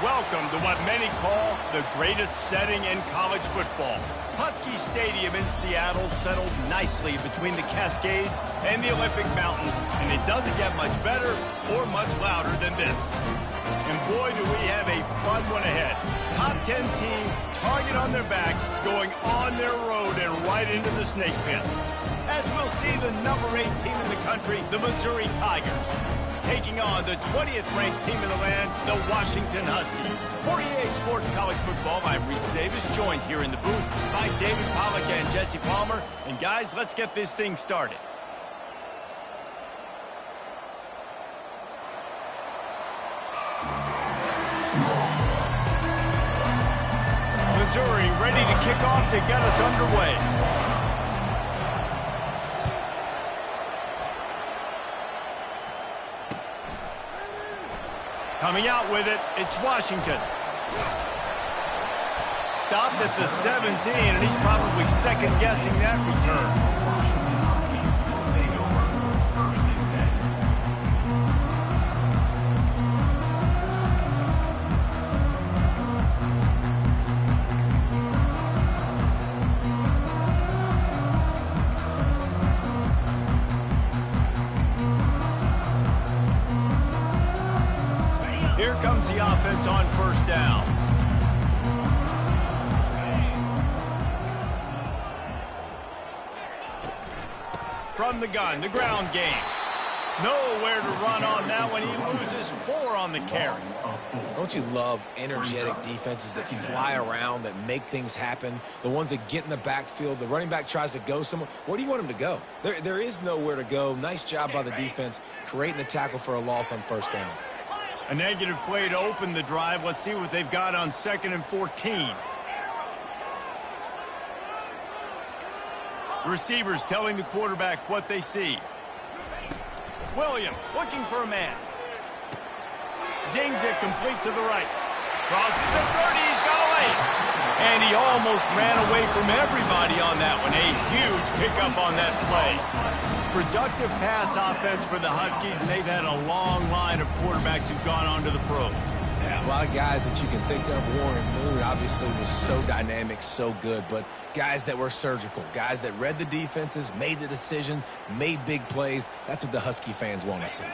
Welcome to what many call the greatest setting in college football. Husky Stadium in Seattle settled nicely between the Cascades and the Olympic Mountains, and it doesn't get much better or much louder than this. And boy, do we have a fun one ahead. Top 10 team, target on their back, going on their road and right into the snake pit. As we'll see the number 8 team in the country, the Missouri Tigers, taking on the 20th ranked team in the land, the Washington Huskies. For EA Sports College Football, I'm Reese Davis, joined here in the booth by David Pollack and Jesse Palmer. And guys, let's get this thing started. Missouri ready to kick off to get us underway. Coming out with it, it's Washington. Stopped at the 17, and he's probably second-guessing that return. Here comes the offense on first down. From the gun, the ground game. Nowhere to run on that one. He loses 4 on the carry. Don't you love energetic defenses that fly around, that make things happen? The ones that get in the backfield, the running back tries to go somewhere. Where do you want him to go? There is nowhere to go. Nice job by the defense, creating the tackle for a loss on first down. A negative play to open the drive. Let's see what they've got on 2nd and 14. Receivers telling the quarterback what they see. Williams looking for a man. Zings it complete to the right. Crosses the 30. He's got away. And he almost ran away from everybody on that one. A huge pickup on that play. Productive pass offense for the Huskies, and they've had a long line of quarterbacks who've gone on to the pros. Yeah, a lot of guys that you can think of. Warren Moon obviously was so dynamic, so good, but guys that were surgical, guys that read the defenses, made the decisions, made big plays. That's what the Husky fans want to see.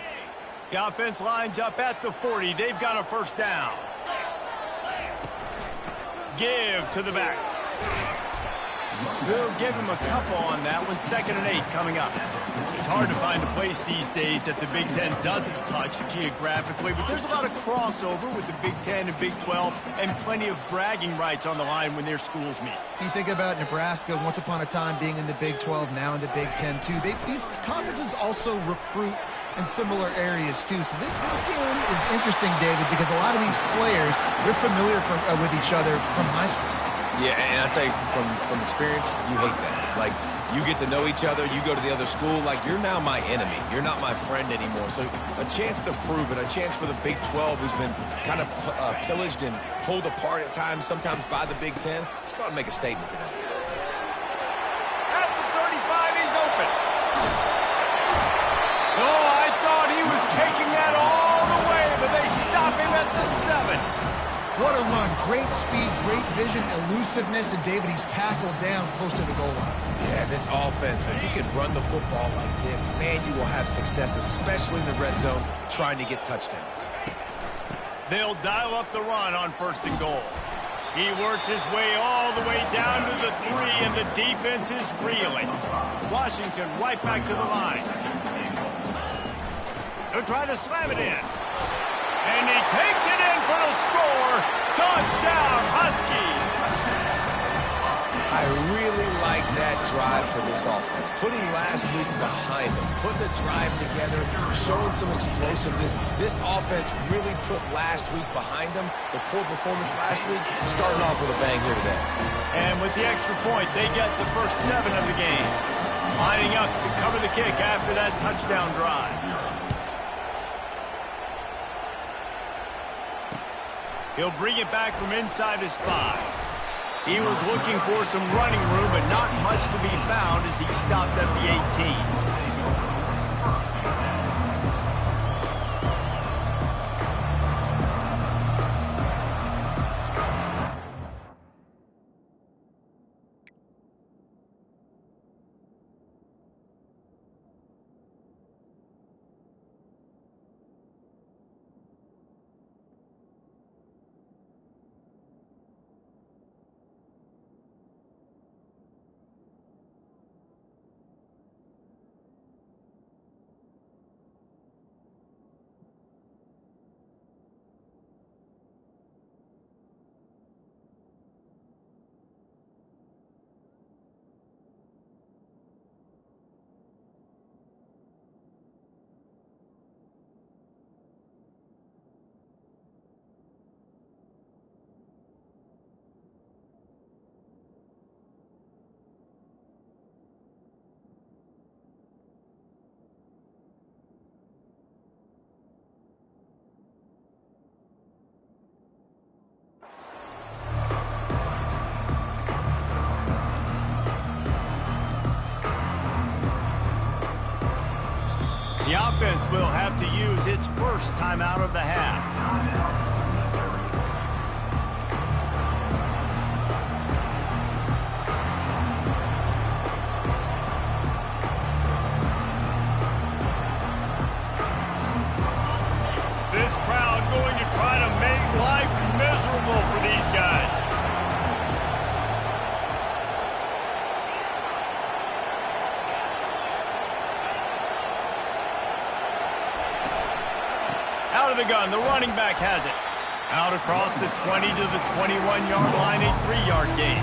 The offense lines up at the 40. They've got a first down. Give to the back. We'll give him a couple on that one. 2nd and 8 coming up. It's hard to find a place these days that the Big Ten doesn't touch geographically, but there's a lot of crossover with the Big Ten and Big 12 and plenty of bragging rights on the line when their schools meet. You think about Nebraska once upon a time being in the Big 12, now in the Big 10 too. These conferences also recruit in similar areas too. So this game is interesting, David, because a lot of these players, they're familiar with each other from high school. Yeah, and I tell you, from experience, you hate that. Like, you get to know each other, you go to the other school, like, you're now my enemy. You're not my friend anymore. So a chance to prove it, a chance for the Big 12, who's been kind of pillaged and pulled apart at times, sometimes by the Big 10. Let's go out and make a statement today. At the 35, he's open. Oh, I thought he was taking that all the way, but they stop him at the 7. What a run. Great speed, great vision, elusiveness, and David, he's tackled down close to the goal line. Yeah, this offense, when you can run the football like this, man, you will have success, especially in the red zone, trying to get touchdowns. They'll dial up the run on 1st and goal. He works his way all the way down to the 3, and the defense is reeling. Washington right back to the line. They'll try to slam it in. And he takes it in for the score. Touchdown, Huskies. I really like that drive for this offense. Putting last week behind them, putting the drive together, showing some explosiveness. This offense really put last week behind them. The poor performance last week, starting off with a bang here today. And with the extra point, they get the first 7 of the game. Lining up to cover the kick after that touchdown drive. He'll bring it back from inside his 5. He was looking for some running room, but not much to be found as he stopped at the 18. offense will have to use its first timeout of the half. This crowd going to try to make life miserable for these guys. Out of the gun, the running back has it. Out across the 20 to the 21-yard line, a 3-yard gain.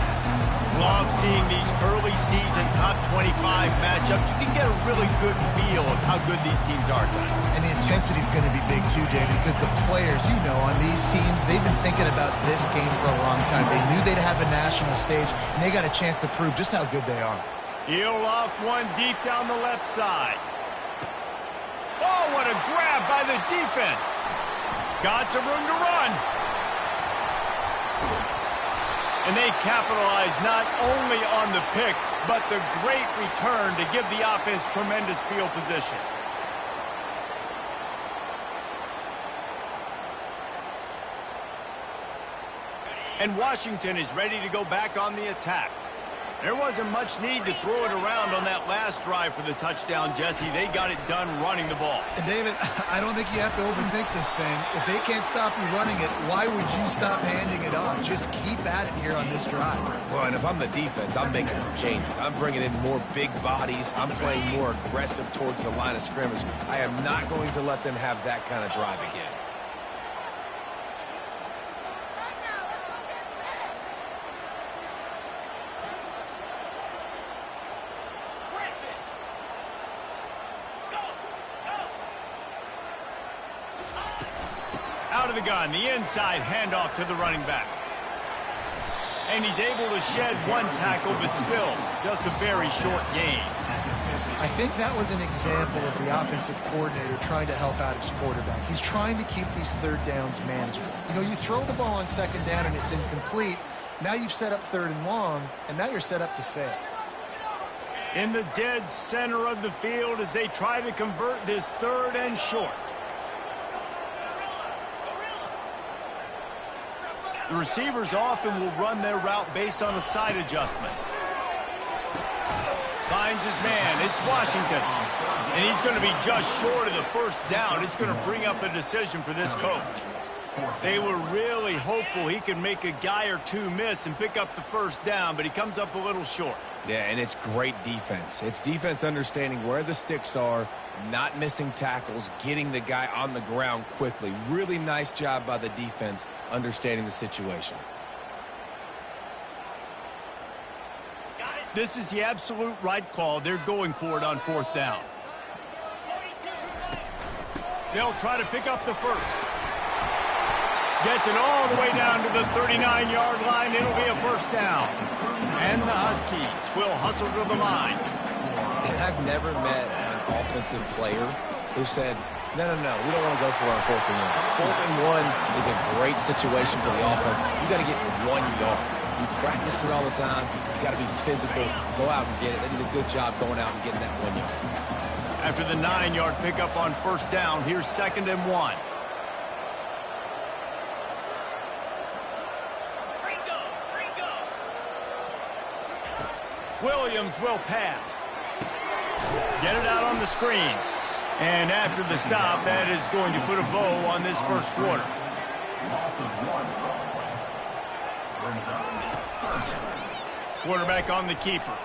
Love seeing these early season top 25 matchups. You can get a really good feel of how good these teams are, guys. And the intensity is going to be big too, David, because the players, you know, on these teams, they've been thinking about this game for a long time. They knew they'd have a national stage, and they got a chance to prove just how good they are. He'll off one deep down the left side. Oh, what a grab by the defense. Got some room to run. And they capitalize not only on the pick, but the great return to give the offense tremendous field position. And Washington is ready to go back on the attack. There wasn't much need to throw it around on that last drive for the touchdown, Jesse. They got it done running the ball. And David, I don't think you have to overthink this thing. If they can't stop you running it, why would you stop handing it off? Just keep at it here on this drive. Well, and if I'm the defense, I'm making some changes. I'm bringing in more big bodies. I'm playing more aggressive towards the line of scrimmage. I am not going to let them have that kind of drive again. Out of the gun, the inside handoff to the running back. And he's able to shed one tackle, but still just a very short gain. I think that was an example of the offensive coordinator trying to help out his quarterback. He's trying to keep these third downs manageable. You know, you throw the ball on second down and it's incomplete. Now you've set up third and long, and now you're set up to fail. In the dead center of the field as they try to convert this third and short. The receivers often will run their route based on a side adjustment. Finds his man. It's Washington. And he's going to be just short of the first down. It's going to bring up a decision for this coach. They were really hopeful he could make a guy or two miss and pick up the first down, but he comes up a little short. Yeah, and it's great defense. It's defense understanding where the sticks are, not missing tackles, getting the guy on the ground quickly. Really nice job by the defense understanding the situation. This is the absolute right call. They're going for it on fourth down. They'll try to pick up the first. Gets it all the way down to the 39-yard line. It'll be a first down. And the Huskies will hustle to the line. And I've never met an offensive player who said, no, we don't want to go for it on fourth and one. Fourth and one is a great situation for the offense. You got to get 1 yard. You practice it all the time. You got to be physical. Go out and get it. They did a good job going out and getting that 1 yard. After the 9-yard pickup on first down, here's second and one. Williams will pass. Get it out on the screen. And after the stop, that is going to put a bow on this first quarter. Quarterback on the keeper.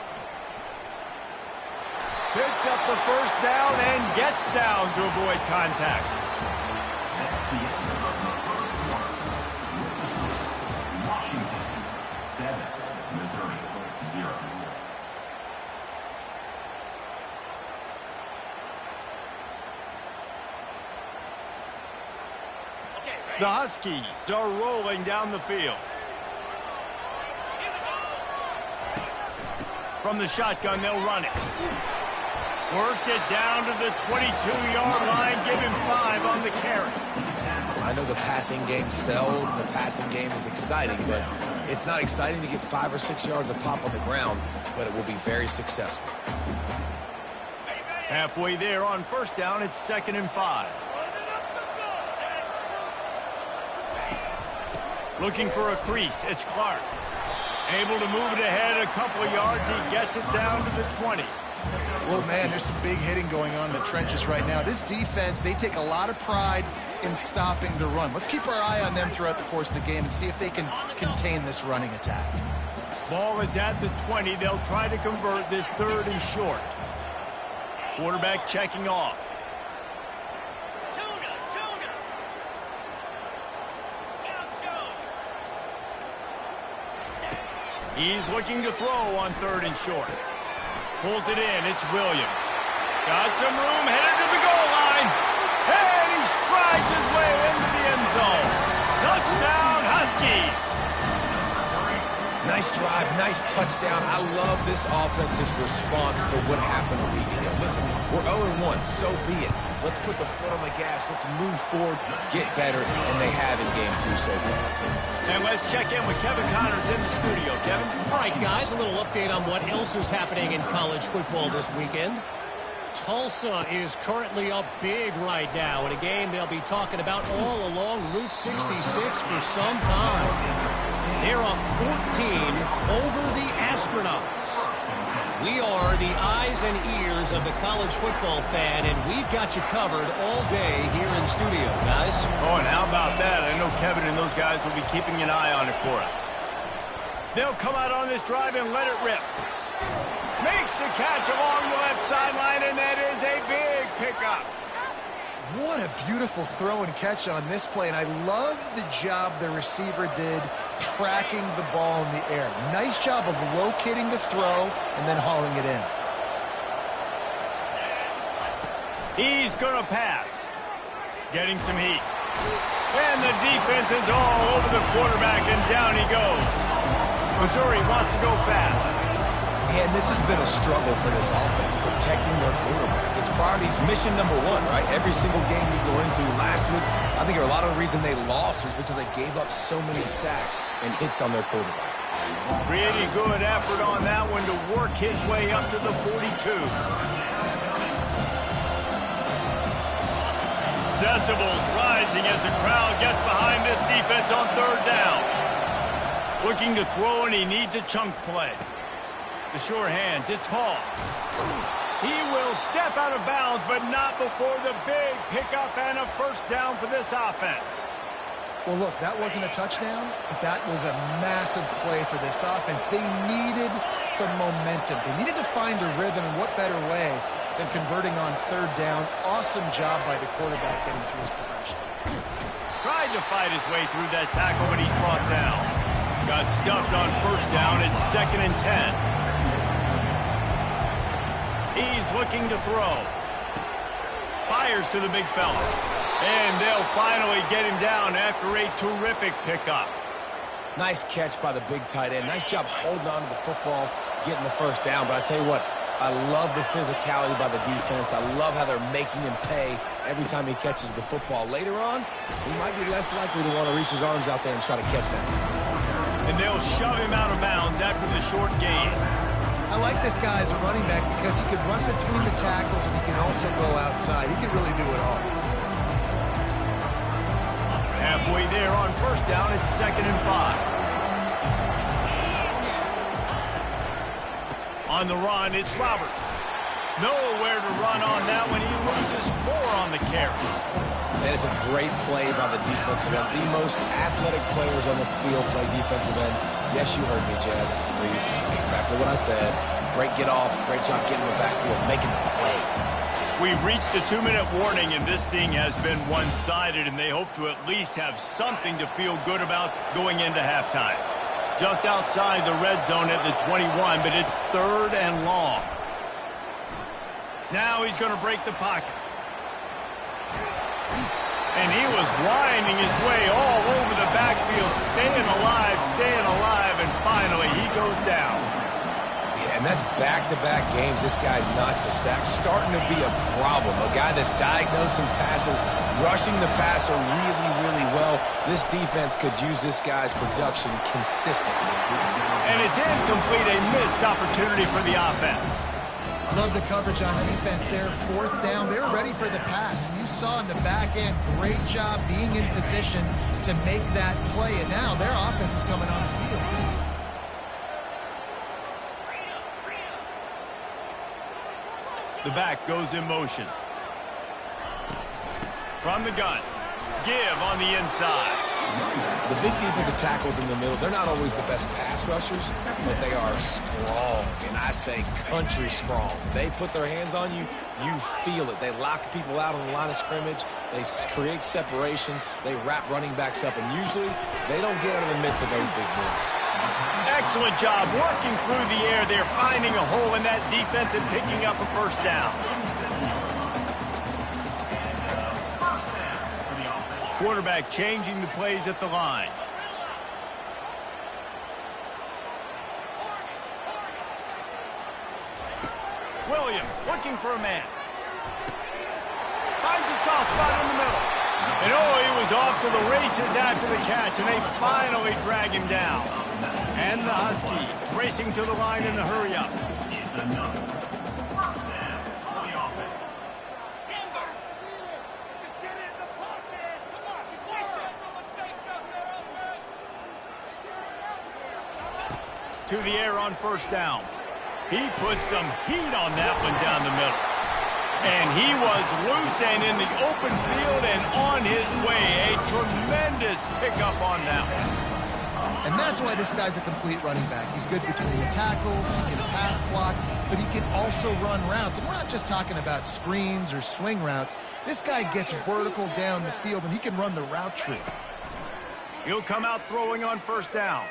Picks up the first down and gets down to avoid contact. Washington 7, Missouri 0. The Huskies are rolling down the field. From the shotgun, they'll run it. Worked it down to the 22-yard line. Give him 5 on the carry. I know the passing game sells, and the passing game is exciting, but it's not exciting to get 5 or 6 yards of pop on the ground, but it will be very successful. Halfway there on first down, it's 2nd and 5. Looking for a crease, it's Clark. Able to move it ahead a couple of yards, he gets it down to the 20. Well, man, there's some big hitting going on in the trenches right now. This defense, they take a lot of pride in stopping the run. Let's keep our eye on them throughout the course of the game and see if they can contain this running attack. Ball is at the 20. They'll try to convert this 3rd and short. Quarterback checking off. He's looking to throw on 3rd and short. Pulls it in. It's Williams. Got some room, headed to the goal line. And he strides his way into the end zone. Touchdown, Huskies. Nice drive, nice touchdown. I love this offense's response to what happened a week ago. Listen, we're 0-1, so be it. Let's put the foot on the gas. Let's move forward, get better, and they have in game 2 so far. And let's check in with Kevin Connors in the studio. Kevin? All right, guys, a little update on what else is happening in college football this weekend. Tulsa is currently up big right now in a game they'll be talking about all along Route 66 for some time. They're up 14 over the Astronauts. We are the eyes and ears of the college football fan, and we've got you covered all day here in studio, guys. Oh, and how about that? I know Kevin and those guys will be keeping an eye on it for us. They'll come out on this drive and let it rip. Makes the catch along the left sideline, and that is a big pickup. What a beautiful throw and catch on this play, and I love the job the receiver did tracking the ball in the air. Nice job of locating the throw and then hauling it in. He's going to pass. Getting some heat. And the defense is all over the quarterback, and down he goes. Missouri wants to go fast. Man, this has been a struggle for this offense, protecting their quarterback. It's priorities, mission number 1, right? Every single game you go into last week, I think a lot of the reason they lost was because they gave up so many sacks and hits on their quarterback. Pretty good effort on that one to work his way up to the 42. Decibels rising as the crowd gets behind this defense on 3rd down. Looking to throw, and he needs a chunk play. The sure hands, it's Hall. He will step out of bounds, but not before the big pickup and a 1st down for this offense. Well, look, that wasn't a touchdown, but that was a massive play for this offense. They needed some momentum. They needed to find a rhythm, and what better way than converting on 3rd down. Awesome job by the quarterback getting through his progression. Tried to fight his way through that tackle, but he's brought down. Got stuffed on 1st down. It's 2nd and 10. He's looking to throw. Fires to the big fella. And they'll finally get him down after a terrific pickup. Nice catch by the big tight end. Nice job holding on to the football, getting the 1st down. But I tell you what, I love the physicality by the defense. I love how they're making him pay every time he catches the football. Later on, he might be less likely to want to reach his arms out there and try to catch that. And they'll shove him out of bounds after the short gain. I like this guy as a running back because he could run between the tackles and he can also go outside. He can really do it all. Halfway there on 1st down, it's 2nd and 5. On the run, it's Roberts. Nowhere to run on that one. He loses 4 on the carry. And it's a great play by the defensive end. The most athletic players on the field play defensive end. Yes, you heard me, Jess. Please, exactly what I said. Great get off. Great job getting the backfield, making the play. We've reached the 2-minute warning, and this thing has been one-sided, and they hope to at least have something to feel good about going into halftime. Just outside the red zone at the 21, but it's 3rd and long. Now he's going to break the pocket. And he was winding his way all over the backfield, staying alive, and finally he goes down. Yeah, and that's back-to-back games. This guy's notched a sack, starting to be a problem. A guy that's diagnosing passes, rushing the passer really, really well. This defense could use this guy's production consistently. And it's incomplete, a missed opportunity for the offense. Love the coverage on defense there. 4th down. They're ready for the pass. And you saw in the back end, great job being in position to make that play. And now their offense is coming on the field. The back goes in motion. From the gun. Give on the inside. The big defensive tackles in the middle, they're not always the best pass rushers, but they are strong, and I say country strong. They put their hands on you, you feel it. They lock people out on the line of scrimmage. They create separation. They wrap running backs up, and usually they don't get out of the midst of those big boys. Excellent job working through the air. They're finding a hole in that defense and picking up a first down. Quarterback changing the plays at the line. Williams looking for a man. Finds a soft spot in the middle. And he was off to the races after the catch, and they finally drag him down. And the Huskies racing to the line in the hurry-up. To the air on first down. He put some heat on that one down the middle. And he was loose and in the open field and on his way. A tremendous pickup on that one. And that's why this guy's a complete running back. He's good between the tackles, he can pass block, but he can also run routes. And we're not just talking about screens or swing routes. This guy gets vertical down the field, and he can run the route tree. He'll come out throwing on first down.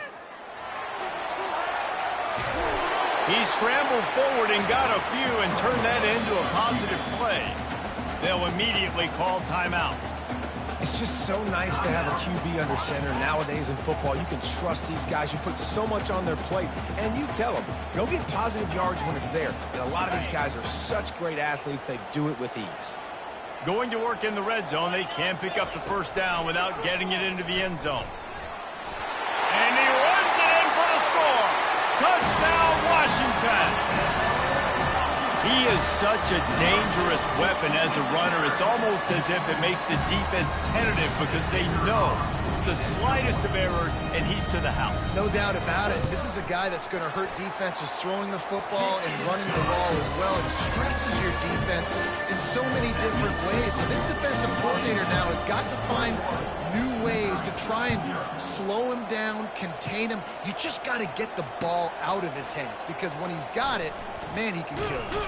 He scrambled forward and got a few and turned that into a positive play. They'll immediately call timeout. It's just so nice to have a QB under center. Nowadays in football, you can trust these guys. You put so much on their plate, and you tell them, go get positive yards when it's there. And a lot of these guys are such great athletes, they do it with ease. Going to work in the red zone, they can't pick up the first down without getting it into the end zone. And he runs it in for the score. Touchdown, Washington. He is such a dangerous weapon as a runner. It's almost as if it makes the defense tentative because they know the slightest of errors, and he's to the house. No doubt about it. This is a guy that's going to hurt defenses throwing the football and running the ball as well. It stresses your defense in so many different ways. So this defensive coordinator now has got to find new ways to try and slow him down, contain him. You just got to get the ball out of his hands because when he's got it, man, he can kill you.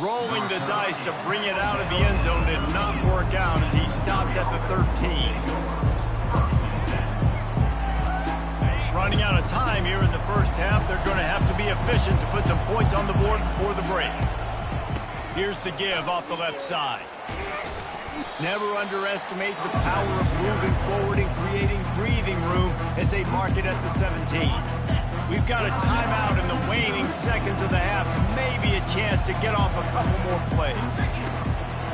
Rolling the dice to bring it out of the end zone did not work out as he stopped at the 13. Running out of time here in the first half, they're going to have to be efficient to put some points on the board before the break. Here's the give off the left side. Never underestimate the power of moving forward and creating breathing room as they mark it at the 17. We've got a timeout in the waning seconds of the half. Maybe a chance to get off a couple more plays.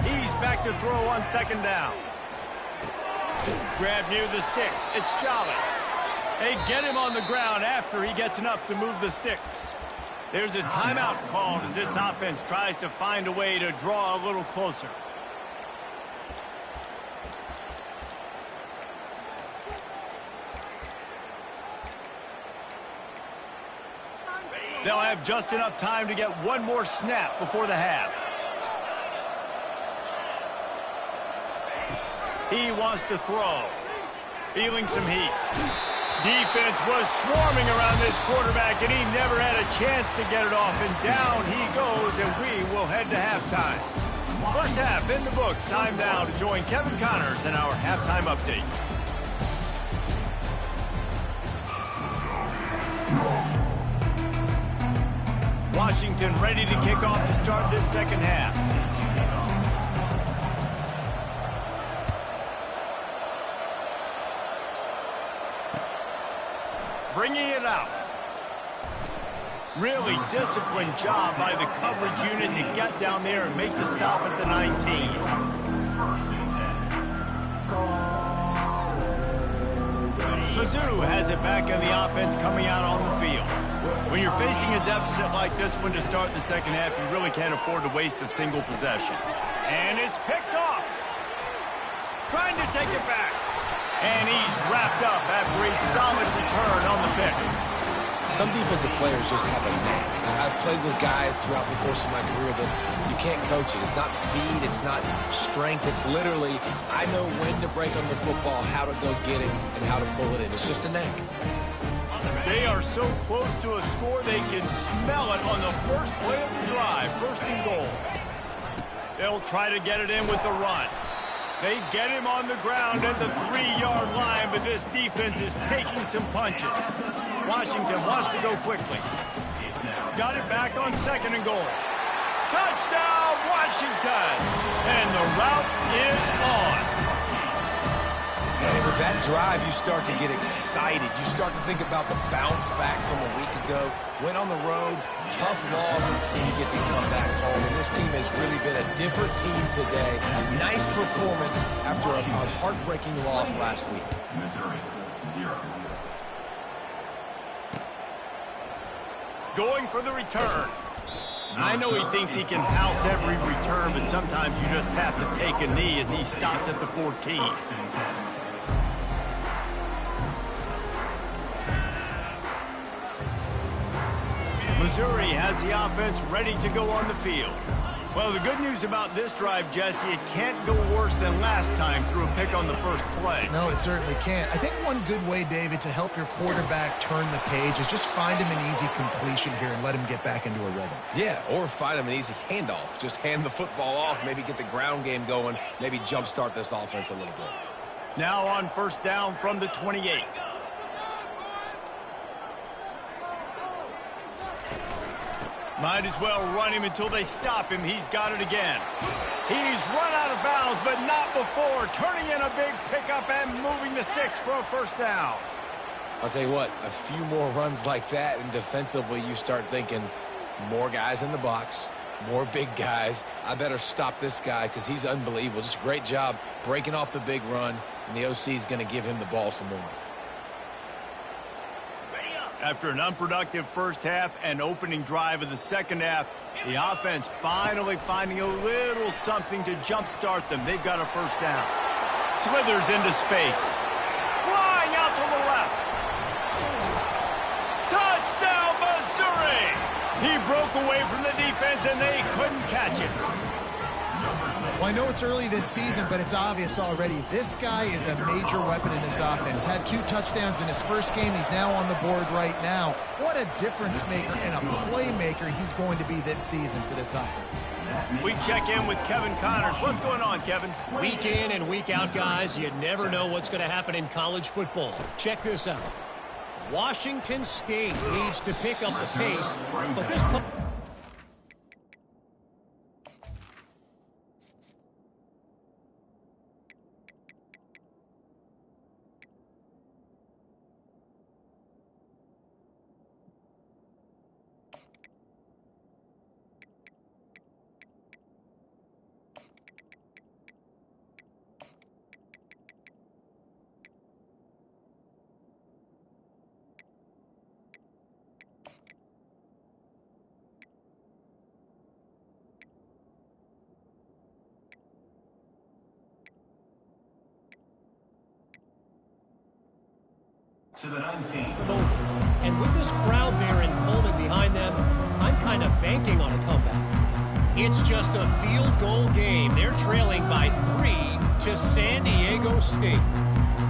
He's back to throw on second down. Grab near the sticks. It's Jolly. They get him on the ground after he gets enough to move the sticks. There's a timeout called as this offense tries to find a way to draw a little closer. They'll have just enough time to get one more snap before the half. He wants to throw. Feeling some heat. Defense was swarming around this quarterback, and he never had a chance to get it off. And down he goes, and we will head to halftime. First half in the books. Time now to join Kevin Connors in our halftime update. Washington ready to kick off to start this second half. Bringing it out. Really disciplined job by the coverage unit to get down there and make the stop at the 19. The Mizzou has it back in the offense coming out on the field. When you're facing a deficit like this one to start the second half, you really can't afford to waste a single possession. And it's picked off. Trying to take it back. And he's wrapped up after a solid return on the pick. Some defensive players just have a knack. I've played with guys throughout the course of my career that you can't coach it. It's not speed, it's not strength. It's literally, I know when to break on the football, how to go get it, and how to pull it in. It's just a knack. They are so close to a score, they can smell it on the first play of the drive. First and goal. They'll try to get it in with the run. They get him on the ground at the 3-yard line, but this defense is taking some punches. Washington wants to go quickly. Got it back on second and goal. Touchdown, Washington! And the route is on. And with that drive, you start to get excited. You start to think about the bounce back from a week ago. Went on the road, tough loss, and you get to come back home. And this team has really been a different team today. Nice performance after a heartbreaking loss last week. Missouri, 0. Going for the return. I know he thinks he can house every return, but sometimes you just have to take a knee as he stopped at the 14. Missouri has the offense ready to go on the field. Well, the good news about this drive, Jesse, it can't go worse than last time through a pick on the first play. No, it certainly can't. I think one good way, David, to help your quarterback turn the page is just find him an easy completion here and let him get back into a rhythm. Yeah, or find him an easy handoff. Just hand the football off, maybe get the ground game going, maybe jumpstart this offense a little bit. Now on first down from the 28. Might as well run him until they stop him. He's got it again. He's run out of bounds, but not before. Turning in a big pickup and moving the sticks for a first down. I'll tell you what, a few more runs like that, and defensively you start thinking more guys in the box, more big guys. I better stop this guy because he's unbelievable. Just a great job breaking off the big run, and the OC is going to give him the ball some more. After an unproductive first half and opening drive of the second half, the offense finally finding a little something to jumpstart them. They've got a first down. Slithers into space. Flying out to the left. Touchdown, Missouri! He broke away from the defense and they couldn't catch it. Well, I know it's early this season, but it's obvious already. This guy is a major weapon in this offense. Had 2 touchdowns in his first game. He's now on the board right now. What a difference maker and a playmaker he's going to be this season for this offense. We check in with Kevin Connors. What's going on, Kevin? Week in and week out, guys, you never know what's going to happen in college football. Check this out. Washington State needs to pick up the pace, but this... To the 19. And with this crowd there in Pullman behind them, I'm kind of banking on a comeback. It's just a field goal game. They're trailing by 3 to San Diego State.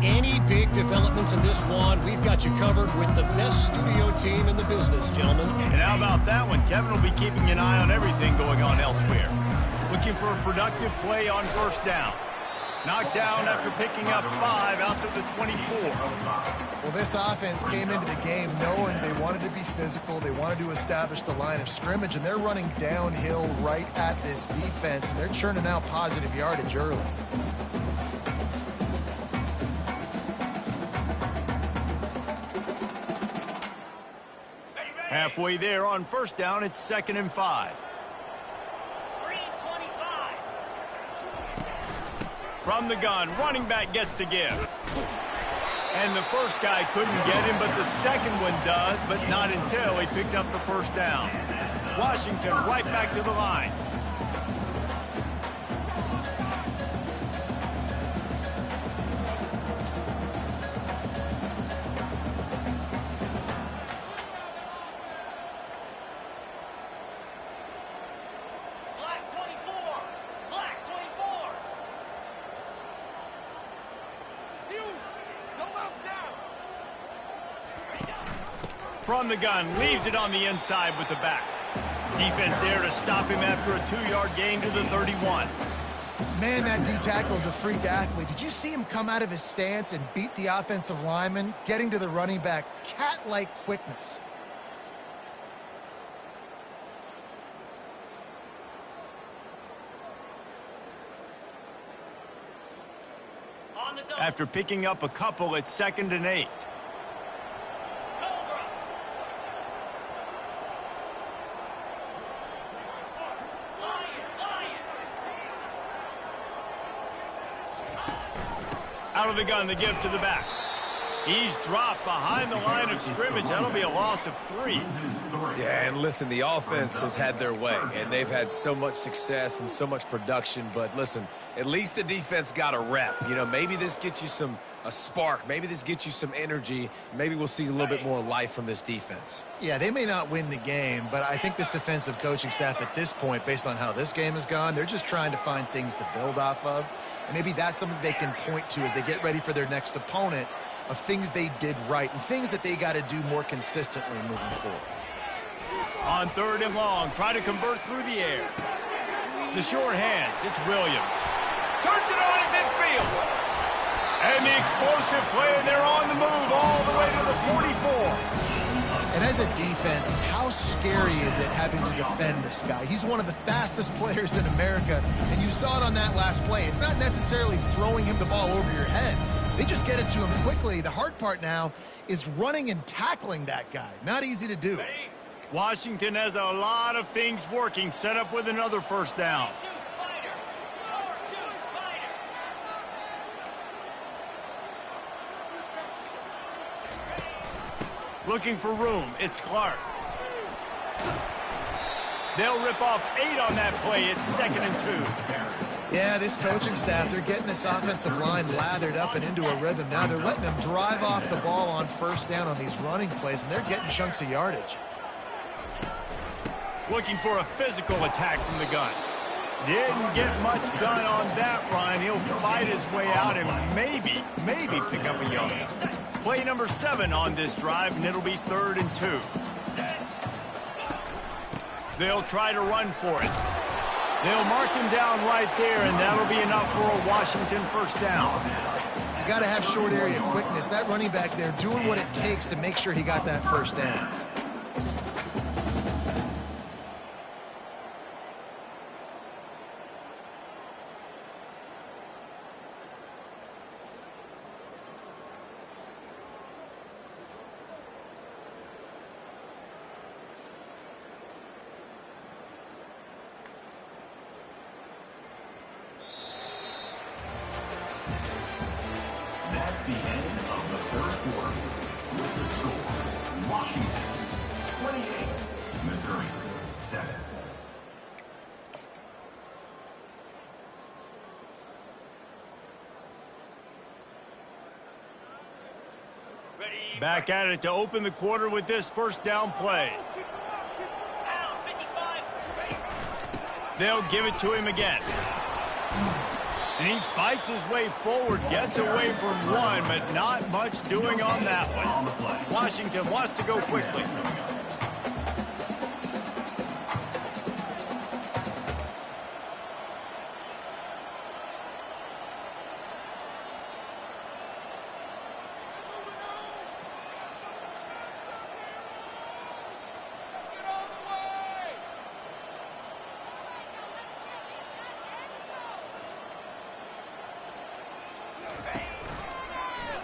Any big developments in this one, we've got you covered with the best studio team in the business, gentlemen. And how about that one? Kevin will be keeping an eye on everything going on elsewhere. Looking for a productive play on first down. Knocked down after picking up 5 out to the 24. Well, this offense came into the game knowing they wanted to be physical. They wanted to establish the line of scrimmage, and they're running downhill right at this defense, and they're churning out positive yardage early. Halfway there on first down, it's 2nd and 5. From the gun, running back gets to give. And the first guy couldn't get him, but the second one does, but not until he picks up the first down. Washington right back to the line. From the gun, leaves it on the inside with the back. Defense there to stop him after a 2-yard gain to the 31. Man, that D-tackle is a freak athlete. Did you see him come out of his stance and beat the offensive lineman, getting to the running back? Cat-like quickness. After picking up a couple, it's 2nd and 8. Out of the gun, the give to the back. He's dropped behind the line of scrimmage. That'll be a loss of 3. Yeah, and listen, the offense has had their way, and they've had so much success and so much production. But listen, at least the defense got a rep. You know, maybe this gets you a spark. Maybe this gets you some energy. Maybe we'll see a little bit more life from this defense. Yeah, they may not win the game, but I think this defensive coaching staff at this point, based on how this game has gone, they're just trying to find things to build off of. And maybe that's something they can point to as they get ready for their next opponent, of things they did right and things that they got to do more consistently moving forward. On 3rd and long, try to convert through the air. The short hands, it's Williams. Turns it on at midfield. And the explosive play, and they're on the move all the way to the 44. And as a defense, how scary is it having to defend this guy? He's one of the fastest players in America, and you saw it on that last play. It's not necessarily throwing him the ball over your head. They just get it to him quickly. The hard part now is running and tackling that guy. Not easy to do. Washington has a lot of things working, set up with another first down. Looking for room, it's Clark. They'll rip off 8 on that play. It's 2nd and 2. Yeah, this coaching staff, they're getting this offensive line lathered up and into a rhythm. Now they're letting them drive off the ball on first down on these running plays, and they're getting chunks of yardage. Looking for a physical attack from the gun. Didn't get much done on that run. He'll fight his way out and maybe pick up a yard. Play number 7 on this drive, and it'll be 3rd and 2. They'll try to run for it. They'll mark him down right there, and that'll be enough for a Washington first down. You got to have short area quickness. That running back there doing what it takes to make sure he got that first down. That's the end of the 3rd quarter. With the score, Washington 28, Missouri 7. Back at it to open the quarter with this first down play. They'll give it to him again. And he fights his way forward, gets away from one, but not much doing on that one. Washington wants to go quickly.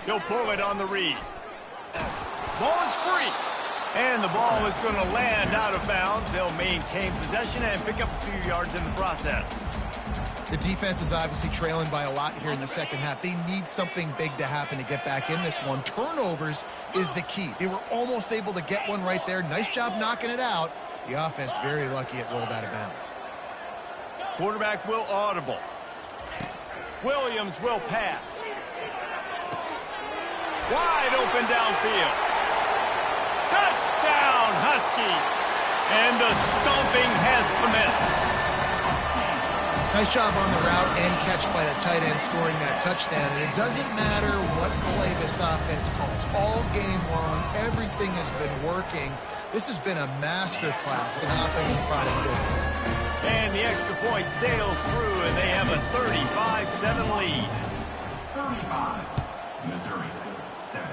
He'll pull it on the read. Ball is free. And the ball is going to land out of bounds. They'll maintain possession and pick up a few yards in the process. The defense is obviously trailing by a lot here in the second half. They need something big to happen to get back in this one. Turnovers is the key. They were almost able to get one right there. Nice job knocking it out. The offense very lucky it rolled out of bounds. Quarterback will audible. Williams will pass. Wide open downfield. Touchdown, Huskies. And the stomping has commenced. Nice job on the route and catch by the tight end scoring that touchdown. And it doesn't matter what play this offense calls. All game long, everything has been working. This has been a masterclass in offensive productivity. And the extra point sails through, and they have a 35-7 lead. 35, Missouri, 7.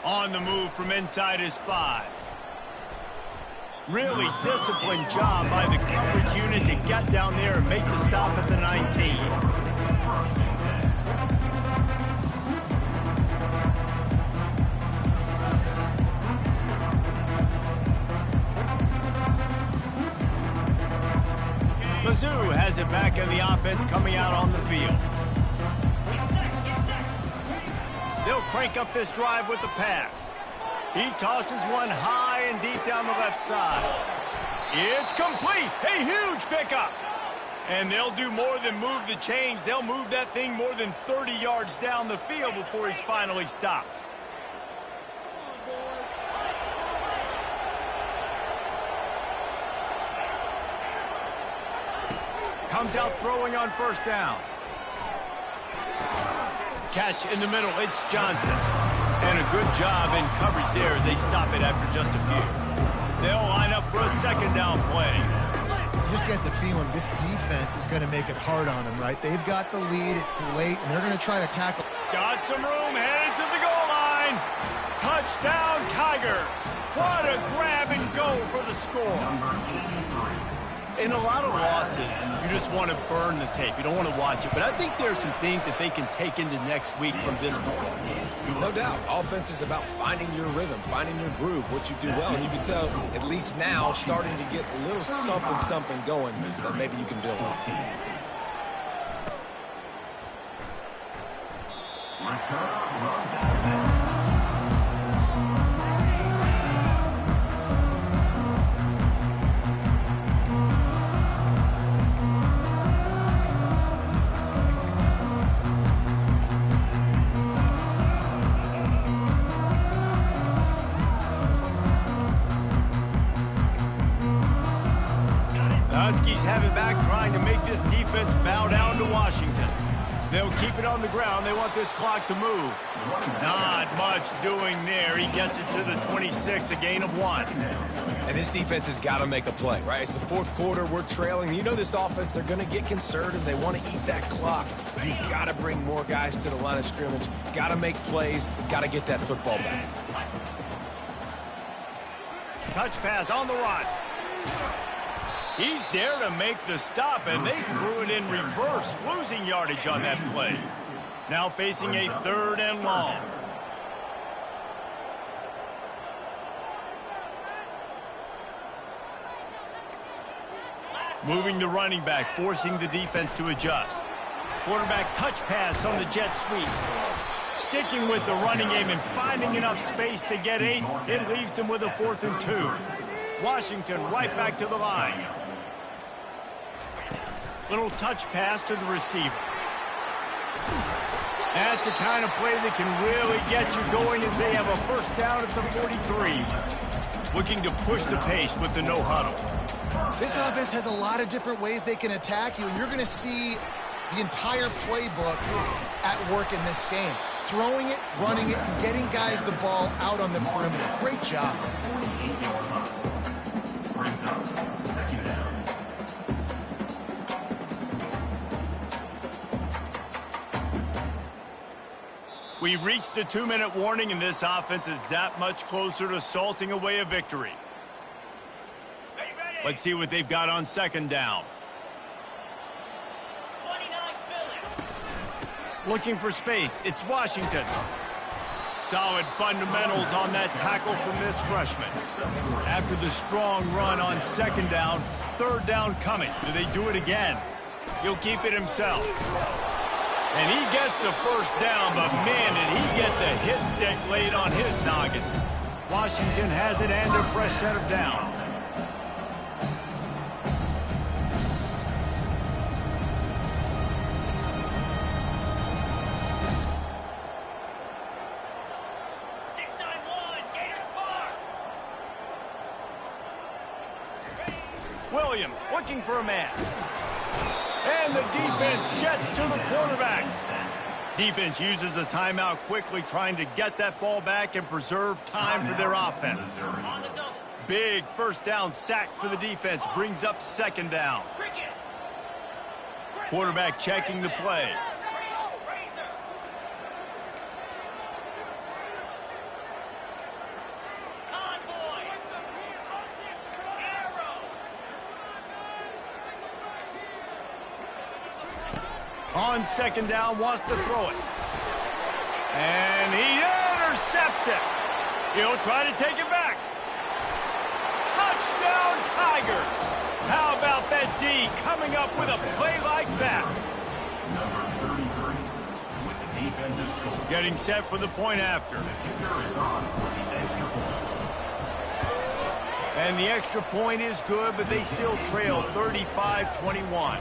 On the move from inside his 5. Really disciplined job by the coverage unit to get down there and make the stop at the 19. Mizzou has it back in the offense coming out on the field. They'll crank up this drive with the pass. He tosses one high and deep down the left side. It's complete. A huge pickup. And they'll do more than move the chains. They'll move that thing more than 30 yards down the field before he's finally stopped. Comes out throwing on first down. Catch in the middle. It's Johnson. And a good job in coverage there as they stop it after just a few. They'll line up for a second down play. You just get the feeling this defense is going to make it hard on them, right? They've got the lead. It's late, and they're going to try to tackle. Got some room, headed to the goal line. Touchdown, Tigers. What a grab and go for the score. In a lot of losses, you just want to burn the tape. You don't want to watch it. But I think there are some things that they can take into next week from this performance. No doubt. Offense is about finding your rhythm, finding your groove, what you do well. And you can tell, at least now, starting to get a little something going that maybe you can build on. Huskies have it back, trying to make this defense bow down to Washington. They'll keep it on the ground. They want this clock to move. Not much doing there. He gets it to the 26, a gain of 1. And this defense has got to make a play, right? It's the fourth quarter. We're trailing. You know this offense, they're going to get conservative. They want to eat that clock. You've got to bring more guys to the line of scrimmage. Got to make plays. Got to get that football back. Touch pass on the run. He's there to make the stop, and they threw it in reverse, losing yardage on that play. Now facing a 3rd and long. Moving the running back, forcing the defense to adjust. Quarterback touch pass on the jet sweep. Sticking with the running game and finding enough space to get 8, it leaves them with a 4th and 2. Washington right back to the line. Little touch pass to the receiver. That's the kind of play that can really get you going as they have a first down at the 43. Looking to push the pace with the no huddle. This offense has a lot of different ways they can attack you, and you're going to see the entire playbook at work in this game. Throwing it, running it, and getting guys the ball out on the perimeter. Great job. We've reached the 2-minute warning, and this offense is that much closer to salting away a victory. Let's see what they've got on second down. Looking for space. It's Washington. Solid fundamentals on that tackle from this freshman. After the strong run on second down, third down coming. Do they do it again? He'll keep it himself. And he gets the first down, but man, did he get the hit stick laid on his noggin. Washington has it and a fresh set of downs. Williams looking for a man. And the defense gets to the quarterback. Defense uses a timeout quickly, trying to get that ball back and preserve time for their offense. Big first down sack for the defense, brings up second down. Quarterback checking the play. On second down, wants to throw it. And he intercepts it. He'll try to take it back. Touchdown, Tigers. How about that D coming up with a play like that? Number 33 with the defensive score. Getting set for the point after. The kicker is on for the extra point. And the extra point is good, but they still trail 35-21.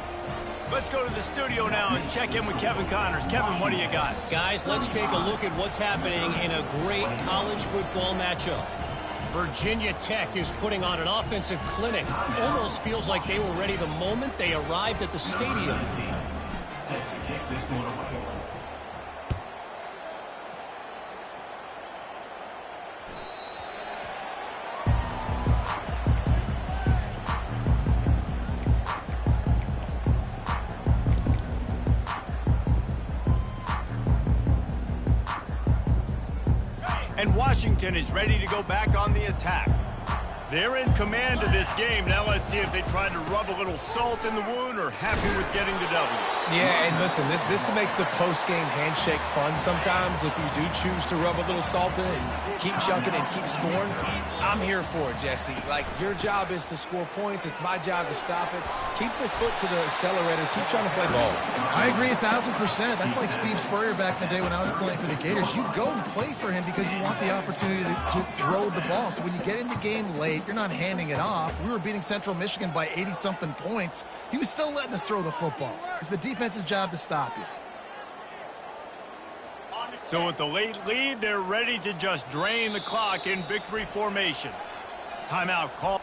Let's go to the studio now and check in with Kevin Connors. Kevin, what do you got? Guys, let's take a look at what's happening in a great college football matchup. Virginia Tech is putting on an offensive clinic. Almost feels like they were ready the moment they arrived at the stadium. Set to kick this one away. And Washington is ready to go back on the attack. They're in command of this game. Now let's see if they try to rub a little salt in the wound or happy with getting the W. Yeah, and listen, this makes the post-game handshake fun sometimes if you do choose to rub a little salt in and keep chucking and keep scoring. I'm here for it, Jesse. Like, your job is to score points. It's my job to stop it. Keep the foot to the accelerator. Keep trying to play ball. I agree 1,000%. That's like Steve Spurrier back in the day when I was playing for the Gators. You go and play for him because you want the opportunity to throw the ball. So when you get in the game late, you're not handing it off. We were beating Central Michigan by 80-something points. He was still letting us throw the football. It's the defense's job to stop you. So with the late lead, they're ready to just drain the clock in victory formation. Timeout call.